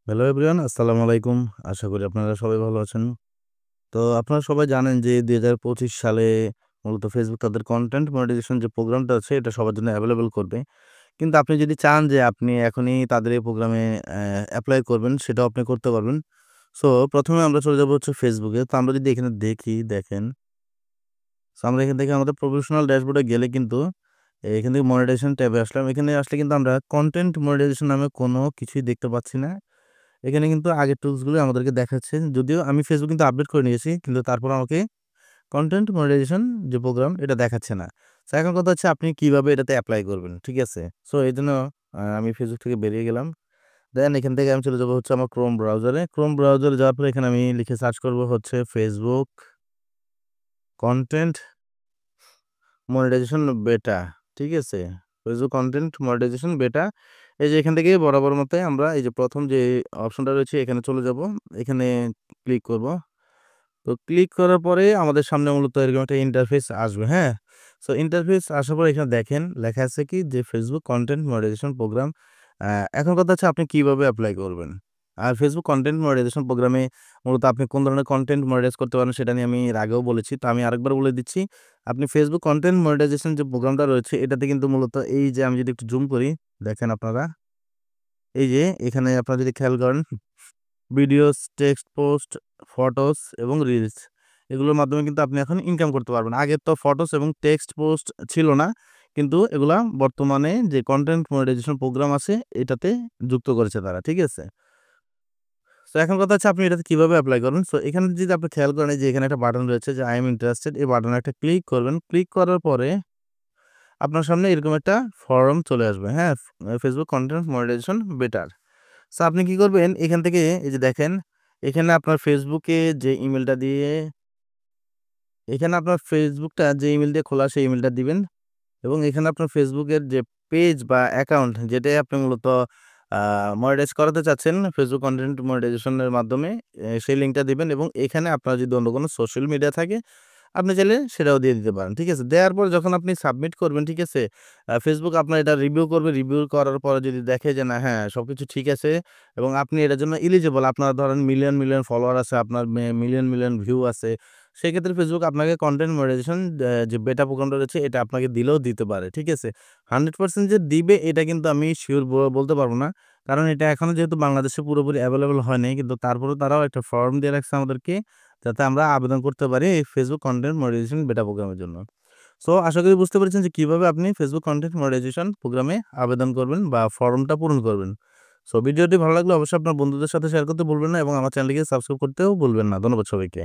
Hello everyone, আসসালামু আলাইকুম। আশা করি আপনারা সবাই ভালো আছেন। তো আপনারা সবাই জানেন যে ২০২৫ সালে মূলত Facebook তাদের কনটেন্ট মনিটাইজেশন যে প্রোগ্রামটা আছে এটা সবার জন্য এভেইলেবল করবে। কিন্তু আপনি যদি চান যে আপনি এখনই তাদের এই প্রোগ্রামে এপ্লাই করবেন সেটাও আপনি করতে পারবেন। সো ১ম এ আমরা চলে যাব হচ্ছে Facebook এ। তো আমরা যদি এখানে দেখি দেখেন। সো আমরা এখান থেকে আমাদের প্রফেশনাল ড্যাশবোর্ডে গেলে কিন্তু এখান থেকে মনিটাইজেশন ট্যাবে আসলাম। এখানে আসলে কিন্তু আমরা কনটেন্ট মনিটাইজেশন নামে কোনো কিছুই দেখতে পাচ্ছি না। এখানে কিন্তু আগের টুলসগুলো আমাদেরকে দেখাচ্ছে। যদিও আমি Facebook কিন্তু আপডেট করে নিয়েছি। কিন্তু তারপর আমাকে কনটেন্ট মনিটাইজেশন যে প্রোগ্রাম এটা দেখাচ্ছে না। সো এখন কথা হচ্ছে আপনি কিভাবে এটাতে এপ্লাই করবেন। ঠিক আছে? সো এজন্য আমি Facebook থেকে বেরিয়ে গেলাম। দেন এখান থেকে আমি চলে যাবো হচ্ছে আমার Chrome ব্রাউজারে। Chrome ব্রাউজারে যাওয়ার পরে এখানে আমি লিখে সার্চ করব হচ্ছে Facebook কনটেন্ট মনিটাইজেশন বেটা। ঠিক আছে? Facebook কনটেন্ট মনিটাইজেশন বেটা। এই যে এখান থেকে বরাবর মতোই আমরা এই যে ১ম যে অপশনটা রয়েছে এখানে চলে যাব। এখানে ক্লিক করব। তো ক্লিক করার পরে আমাদের সামনে মূলত এরকম একটা ইন্টারফেস আসবে, হ্যাঁ? সো ইন্টারফেস আসার পরে এখানে দেখেন লেখা আছে কি যে Facebook কনটেন্ট মনিটাইজেশন প্রোগ্রাম। আ এখন কথা হচ্ছে আপনি কিভাবে এপ্লাই করবেন? আর Facebook কনটেন্ট মনিটাইজেশন প্রোগ্রামে মূলত আপনি কোন ধরনের কনটেন্ট মনিটাইজ করতে পারেন সেটা নিয়ে আমি এর আগেও বলেছি। তো আমি আরেকবার বলে দিচ্ছি। আপনি Facebook কনটেন্ট মনিটাইজেশন যে প্রোগ্রামটা রয়েছে এটাতে কিন্তু মূলত এই যে আমি যদি একটু জুম করি, দেখেন আপনারা। এই যে এখানে আপনারা যদি খেয়াল করেন ভিডিওস, টেক্সট পোস্ট, ফটোস এবং রিলস এগুলোর মাধ্যমে কিন্তু আপনি এখন ইনকাম করতে পারবেন। আগে তো ফটোস এবং টেক্সট পোস্ট ছিল না। কিন্তু এগুলা বর্তমানে যে কনটেন্ট মনিটাইজেশন প্রোগ্রাম আছে এটাতে যুক্ত করেছে তারা। ঠিক আছে? সো এখন কথা হচ্ছে আপনি এটাতে কিভাবে এপ্লাই করবেন? সো এখানে যদি আপনি খেয়াল করেন এই যে এখানে একটা বাটন রয়েছে যে আই এম ইন্টারেস্টেড এই বাটনে একটা ক্লিক করবেন। ক্লিক করার পরে আপনার সামনে এরকম একটা ফর্ম চলে আসবে। হ্যাঁ? Facebook content monetization better. So আপনি কি করবেন? এখান থেকে এই যে দেখেন, এখানে আপনার ফেসবুকে যে ইমেইলটা দিয়ে এখানে আপনার ফেসবুকটা যে ইমেইল দিয়ে খোলা সেই ইমেইলটা দিবেন এবং এখানে আপনার ফেসবুকের যে পেজ বা অ্যাকাউন্ট যেটাই আপনি মূলত আ মনিটাইজ করাতে চাচ্ছেন ফেসবুক কনটেন্ট মনিটাইজেশন এর মাধ্যমে সেই লিঙ্কটা দিবেন এবং এখানে আপনার যদি অন্য কোনো সোশ্যাল মিডিয়া থাকে আপনি চাইলে সেটাও দিয়ে দিতে পারেন। ঠিক আছে? দেওয়ার পর যখন আপনি সাবমিট করবেন, ঠিক আছে? Facebook আপনার এটা রিভিউ করবে। রিভিউ করার পরে যদি দেখে যে না হ্যাঁ, সবকিছু ঠিক আছে এবং আপনি এটার জন্য এলিজিবল। আপনার ধরেন মিলিয়ন, মিলিয়ন ফলোয়ার আছে, আপনার মিলিয়ন, মিলিয়ন ভিউ আছে। সেক্ষেত্রে Facebook আপনাকে কনটেন্ট মনিটাইজেশন যে বেটা প্রোগ্রামটা রয়েছে এটা আপনাকে দিলেও দিতে পারে। ঠিক আছে? 100% যে দিবে এটা কিন্তু আমি সিউর বলতে পারব না। কারণ এটা এখনো যেহেতু বাংলাদেশে পুরোপুরি এভেইলেবল হয় নাই। কিন্তু তারপরেও তারাও একটা ফর্ম দিয়ে রাখছে আমাদেরকে যাতে আমরা আবেদন করতে পারি এই Facebook কনটেন্ট মনিটাইজেশন বেটা প্রোগ্রামের জন্য। সো আশা করি বুঝতে পেরেছেন যে কিভাবে আপনি Facebook কনটেন্ট মনিটাইজেশন প্রোগ্রামে আবেদন করবেন বা ফর্মটা পূরণ করবেন। সো ভিডিওটি ভালো লাগলে অবশ্যই আপনার বন্ধুদের সাথে শেয়ার করতে ভুলবেন না এবং আমার চ্যানেলটিকে সাবস্ক্রাইব করতেও ভুলবেন না। ধন্যবাদ সবাইকে।